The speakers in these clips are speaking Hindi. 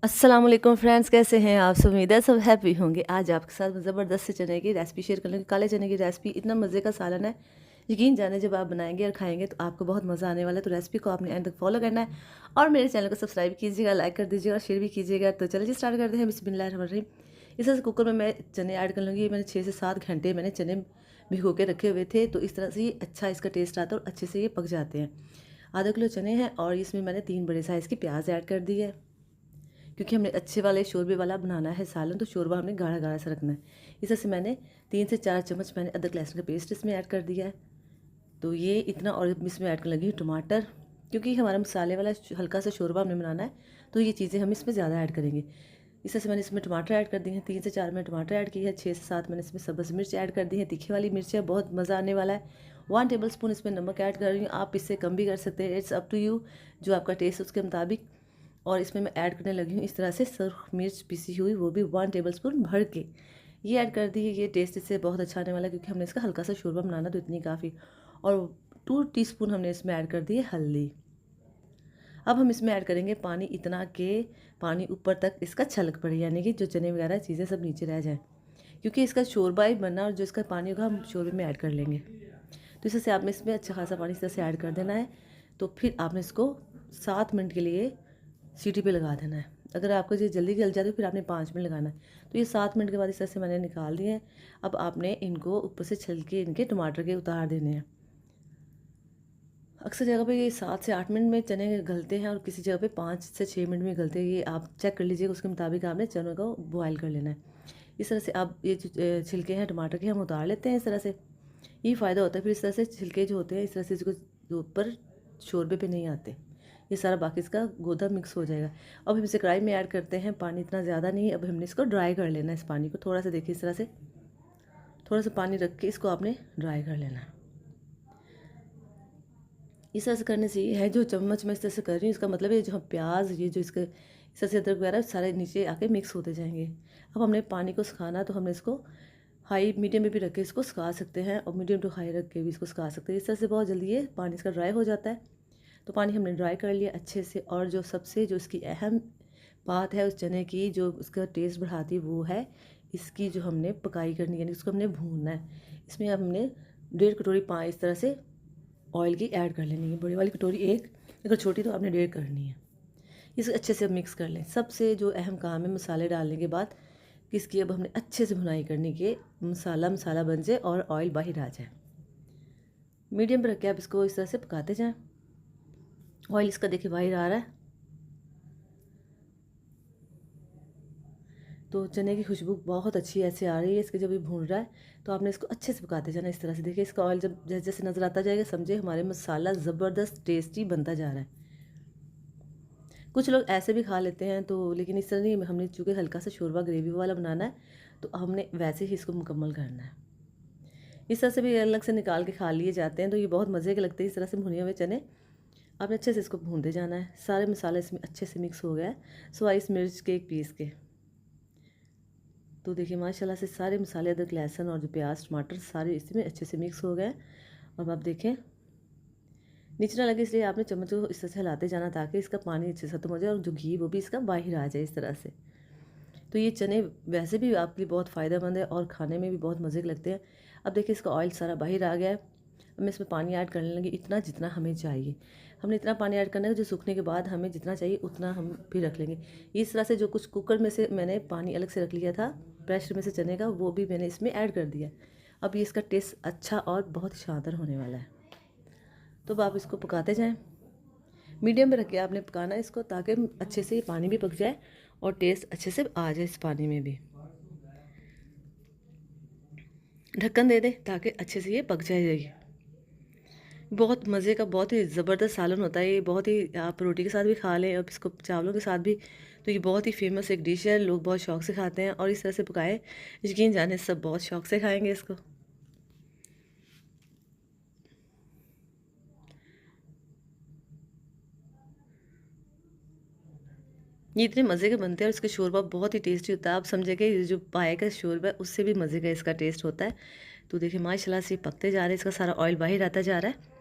अस्सलाम वालेकुम फ्रेंड्स, कैसे हैं आप सब? उम्मीद है सब हैप्पी होंगे। आज आपके साथ ज़बरदस्त से चने की रेसिपी शेयर कर लूँगी। काले चने की रेसिपी इतना मज़े का सालन है, यकीन जाने जब आप बनाएंगे और खाएंगे तो आपको बहुत मज़ा आने वाला है। तो रेसिपी को आपने एंड तक फॉलो करना है और मेरे चैनल को सब्सक्राइब कीजिएगा, लाइक कर दीजिएगा और शेयर भी कीजिएगा। तो चलिए स्टार्ट करते हैं। बिस्मिल्लाहिर्रहमानिर्रहीम। इस तरह से कुकर में मैं चने ऐड कर लूँगी। मैंने 6 से 7 घंटे मैंने चने भिगो के रखे हुए थे, तो इस तरह से ये अच्छा इसका टेस्ट आता है और अच्छे से ये पक जाते हैं। आधा किलो चने हैं और इसमें मैंने 3 बड़े साइज़ की प्याज ऐड कर दी है, क्योंकि हमने अच्छे वाले शोरबे वाला बनाना है सालन, तो शोरबा हमने गाढ़ा गाढ़ा सा रखना है। इस तरह से मैंने 3 से 4 चम्मच मैंने अदरक लहसुन का पेस्ट इसमें ऐड कर दिया है। तो ये इतना, और इसमें ऐड करने लगी टमाटर, क्योंकि हमारा मसाले वाला हल्का सा शोरबा हमने बनाना है, तो ये चीज़ें हम इसमें ज़्यादा ऐड करेंगे। इस तरह से मैंने इसमें टमाटर ऐड कर दिए हैं। 3 से 4 मैंने टमाटर ऐड किया है। 6 से 7 मैंने इसमें सब्ज़ मिर्च ऐड कर दी है। तीखी वाली मिर्च है, बहुत मज़ा आने वाला है। 1 टेबल स्पून इसमें नमक ऐड कर रही हूँ। आप इससे कम भी कर सकते हैं, इट्स अप टू यू, जो आपका टेस्ट उसके मुताबिक। और इसमें मैं ऐड करने लगी हूँ इस तरह से सुरख मिर्च पिसी हुई, वो भी 1 टेबल स्पून भर के ये ऐड कर दी है। ये टेस्ट इससे बहुत अच्छा आने वाला है, क्योंकि हमने इसका हल्का सा शोरबा बनाना, तो इतनी काफ़ी। और 2 टीस्पून हमने इसमें ऐड कर दी है हल्दी। अब हम इसमें ऐड करेंगे पानी, इतना कि पानी ऊपर तक इसका छलक पड़े, यानी कि जो चने वगैरह चीज़ें सब नीचे रह जाएँ, क्योंकि इसका शोरबा ही बनना और जो इसका पानी होगा हम शोरबे में ऐड कर लेंगे। तो इस तरह से आपने इसमें अच्छा खासा पानी इस तरह से ऐड कर देना है। तो फिर आपने इसको 7 मिनट के लिए सीटी पे लगा देना है। अगर आपको ये जल्दी गल जाए तो फिर आपने 5 मिनट लगाना है। तो ये 7 मिनट के बाद इस तरह से मैंने निकाल दिए हैं। अब आपने इनको ऊपर से छिलके इनके टमाटर के उतार देने हैं। अक्सर जगह पे ये 7 से 8 मिनट में चने गलते हैं और किसी जगह पे 5 से 6 मिनट में गलते हैं। ये आप चेक कर लीजिएगा, उसके मुताबिक आपने चनों को बॉयल कर लेना है। इस तरह से आप ये जो छिलके हैं टमाटर के हम उतार लेते हैं इस तरह से। ये फ़ायदा होता है, फिर इस तरह से छिलके जो होते हैं इस तरह से इसको ऊपर शोरबे पे नहीं आते। ये सारा बाकी इसका गोदा मिक्स हो जाएगा। अब हम इसे कढ़ाई में ऐड करते हैं। पानी इतना ज़्यादा नहीं, अब हमने इसको ड्राई कर लेना है। इस पानी को थोड़ा सा देखिए, इस तरह से थोड़ा सा पानी रख के इसको आपने ड्राई कर लेना है। इस तरह से करने से ये है, जो चम्मच मैं इस तरह से कर रही हूँ, इसका मतलब है जो हम प्याज, ये जो इसके इस तरह से अदरक वगैरह सारे नीचे आके मिक्स होते जाएंगे। अब हमने पानी को सुखाना, तो हमने इसको हाई मीडियम में भी रख के इसको सुखा सकते हैं और मीडियम टू हाई रख के भी इसको सुखा सकते हैं। इस तरह से बहुत जल्दी ये पानी इसका ड्राई हो जाता है। तो पानी हमने ड्राई कर लिया अच्छे से। और जो सबसे जो इसकी अहम बात है उस चने की, जो उसका टेस्ट बढ़ाती है, वो है इसकी जो हमने पकाई करनी है, यानी उसको हमने भूनना है। इसमें अब हमने 1.5 कटोरी पानी इस तरह से ऑयल की ऐड कर लेनी है। बड़ी वाली कटोरी एक, अगर छोटी तो आपने 1.5 करनी है। इसे अच्छे से मिक्स कर लें। सबसे जो अहम काम है मसाले डालने के बाद, किसकी अब हमने अच्छे से भुनाई करनी कि मसाला मसाला बन जाए और ऑयल बाहर आ जाए। मीडियम पर रख के आप इसको इस तरह से पकाते जाएं। ऑयल इसका देखिए बाहर आ रहा है, तो चने की खुशबू बहुत अच्छी ऐसे आ रही है इसके। जब ये भून रहा है तो आपने इसको अच्छे से पकाते जाना इस तरह से। देखिए इसका ऑयल जब जैसे जैसे नज़र आता जाएगा, समझे हमारे मसाला ज़बरदस्त टेस्टी बनता जा रहा है। कुछ लोग ऐसे भी खा लेते हैं, तो लेकिन इस तरह नहीं, हमने चूँकि हल्का सा शोरबा ग्रेवी वाला बनाना है, तो हमने वैसे ही इसको मुकम्मल करना है। इस तरह से भी अलग से निकाल के खा लिए जाते हैं, तो ये बहुत मज़े के लगते हैं। इस तरह से भुने हुए चने आपने अच्छे से इसको भूनते जाना है। सारे मसाले इसमें अच्छे से मिक्स हो गया है, स्वाइस मिर्च के एक पीस के। तो देखिए माशाल्लाह से सारे मसाले, अदरक लहसुन और जो प्याज टमाटर सारे इसमें अच्छे से मिक्स हो गए। अब आप देखें नीचे ना लगे, इसलिए आपने चम्मच को इस तरह से हिलाते जाना, ताकि इसका पानी अच्छे से खत्म हो जाए और जो घी वो भी इसका बाहर आ जाए इस तरह से। तो ये चने वैसे भी आपके लिए बहुत फ़ायदेमंद है और खाने में भी बहुत मज़े के लगते हैं। अब देखिए इसका ऑयल सारा बाहर आ गया है। अब मैं इसमें पानी ऐड करने लगी, इतना जितना हमें चाहिए। हमने इतना पानी ऐड करना है जो सूखने के बाद हमें जितना चाहिए उतना हम फिर रख लेंगे। इस तरह से जो कुछ कुकर में से मैंने पानी अलग से रख लिया था, प्रेशर में से चने का, वो भी मैंने इसमें ऐड कर दिया। अब ये इसका टेस्ट अच्छा और बहुत शानदार होने वाला है। तो अब आप इसको पकाते जाएँ। मीडियम में रख के आपने पकाना है इसको, ताकि अच्छे से ये पानी भी पक जाए और टेस्ट अच्छे से आ जाए इस पानी में भी। ढक्कन दे दें ताकि अच्छे से ये पक जाएगी। बहुत मज़े का, बहुत ही ज़बरदस्त सालन होता है ये। बहुत ही, आप रोटी के साथ भी खा लें और इसको चावलों के साथ भी। तो ये बहुत ही फेमस एक डिश है, लोग बहुत शौक से खाते हैं। और इस तरह से पकाएं, यकीन जाने सब बहुत शौक से खाएंगे इसको। ये इतने मज़े के बनते हैं और इसका शोरबा बहुत ही टेस्टी होता है। आप समझे कि ये जो पाए का शोरबा है उससे भी मज़े का इसका टेस्ट होता है। तो देखिए माशाल्लाह से पकते जा रहे हैं, इसका सारा ऑयल बाहर आता जा रहा है।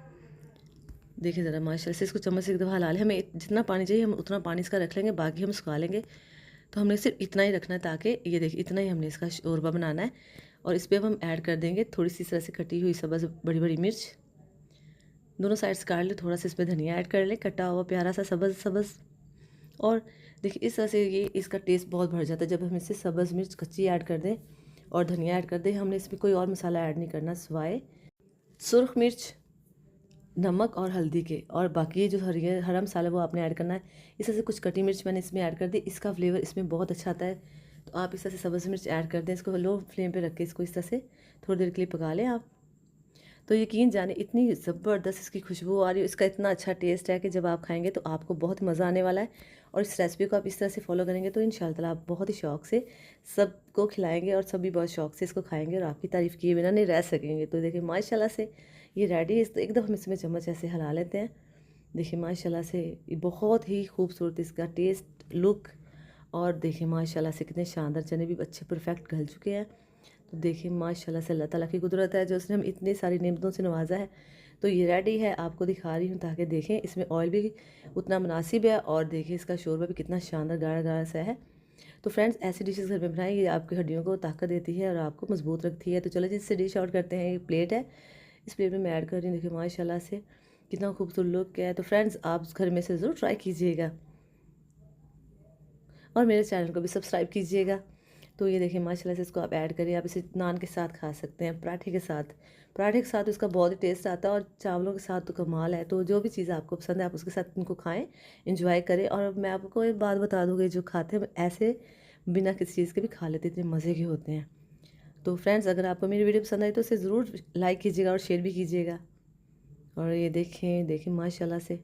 देखिए ज़रा माशाल्लाह से इसको चम्मच से एक दफ़ा हिला लें। हमें जितना पानी चाहिए हम उतना पानी इसका रख लेंगे, बाकी हम सुखा लेंगे। तो हमने सिर्फ इतना ही रखना है, ताकि ये देखिए इतना ही हमने इसका शोरबा बनाना है। और इस पे अब हम ऐड कर देंगे थोड़ी सी इस तरह से कटी हुई सब्ज़ बड़ी बड़ी मिर्च, दोनों साइड से काट लें। थोड़ा सा इसमें धनिया ऐड कर लें, कटा हुआ प्यारा सा सब्ज़ सब्ज़। और देखिए इस तरह से ये इसका टेस्ट बहुत बढ़ जाता है जब हम इससे सब्ज़ मिर्च कच्ची ऐड कर दें और धनिया ऐड कर दें। हमने इसमें कोई और मसाला ऐड नहीं करना सिवाय सुरख मिर्च, नमक और हल्दी के। और बाकी जो हरा मसाला वो आपने ऐड करना है। इस तरह से कुछ कटी मिर्च मैंने इसमें ऐड कर दी, इसका फ्लेवर इसमें बहुत अच्छा आता है। तो आप इस तरह से सब्ज़ मिर्च ऐड कर दें, इसको लो फ्लेम पे रख के इसको इस तरह से थोड़ी देर के लिए पका लें आप। तो यकीन जाने इतनी ज़बरदस्त इसकी खुशबू आ रही है, इसका इतना अच्छा टेस्ट है कि जब आप खाएंगे तो आपको बहुत मज़ा आने वाला है। और इस रेसिपी को आप इस तरह से फॉलो करेंगे तो इंशाल्लाह ताला आप बहुत ही शौक़ से सबको खिलाएंगे और सब भी बहुत शौक़ से इसको खाएंगे और आपकी तारीफ़ किए बिना नहीं रह सकेंगे। तो देखिए माशाल्लाह से ये रेडी है। तो एक दफ़ा हम इसमें चम्मच ऐसे हिला लेते हैं। देखिए माशाल्लाह से ये बहुत ही खूबसूरत इसका टेस्ट, लुक। और देखिए माशाल्लाह से कितने शानदार चने भी अच्छे परफेक्ट गल चुके हैं। तो देखिए माशाल्लाह से अल्लाह ताला की कुदरत है जो उसने हम इतनी सारी नेमतों से नवाजा है। तो ये रेडी है, आपको दिखा रही हूँ ताकि देखें इसमें ऑयल भी उतना मुनासिब है। और देखिए इसका शोरबा भी कितना शानदार गाढ़ा गाढ़ा सा है। तो फ्रेंड्स ऐसी डिशेस घर में बनाएं, ये आपकी हड्डियों को ताकत देती है और आपको मजबूत रखती है। तो चलो जी इससे डिश आउट करते हैं। ये प्लेट है, इस प्लेट में मैं ऐड कर रही हूँ। देखिए माशाल्लाह से कितना खूबसूरत लुक है। तो फ्रेंड्स आप घर में से ज़रूर ट्राई कीजिएगा और मेरे चैनल को भी सब्सक्राइब कीजिएगा। तो ये देखिए माशाल्लाह से इसको आप ऐड करिए। आप इसे नान के साथ खा सकते हैं, पराठे के साथ। पराठे के साथ इसका बहुत ही टेस्ट आता है और चावलों के साथ तो कमाल है। तो जो भी चीज़ आपको पसंद है आप उसके साथ इनको खाएं, इंजॉय करें। और मैं आपको एक बात बता दूँगी, जो खाते हैं ऐसे बिना किसी चीज़ के भी खा लेते, इतने मज़े के होते हैं। तो फ्रेंड्स अगर आपको मेरी वीडियो पसंद आई तो इसे ज़रूर लाइक कीजिएगा और शेयर भी कीजिएगा। और ये देखें देखिए माशाल्लाह से,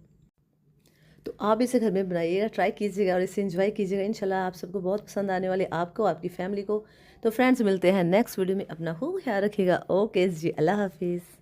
तो आप इसे घर में बनाइएगा, ट्राई कीजिएगा और इसे एंजॉय कीजिएगा। इंशाल्लाह आप सबको बहुत पसंद आने वाले, आपको आपकी फैमिली को। तो फ्रेंड्स मिलते हैं नेक्स्ट वीडियो में। अपना खूब ख्याल रखिएगा। ओके जी, अल्लाह हाफिज़।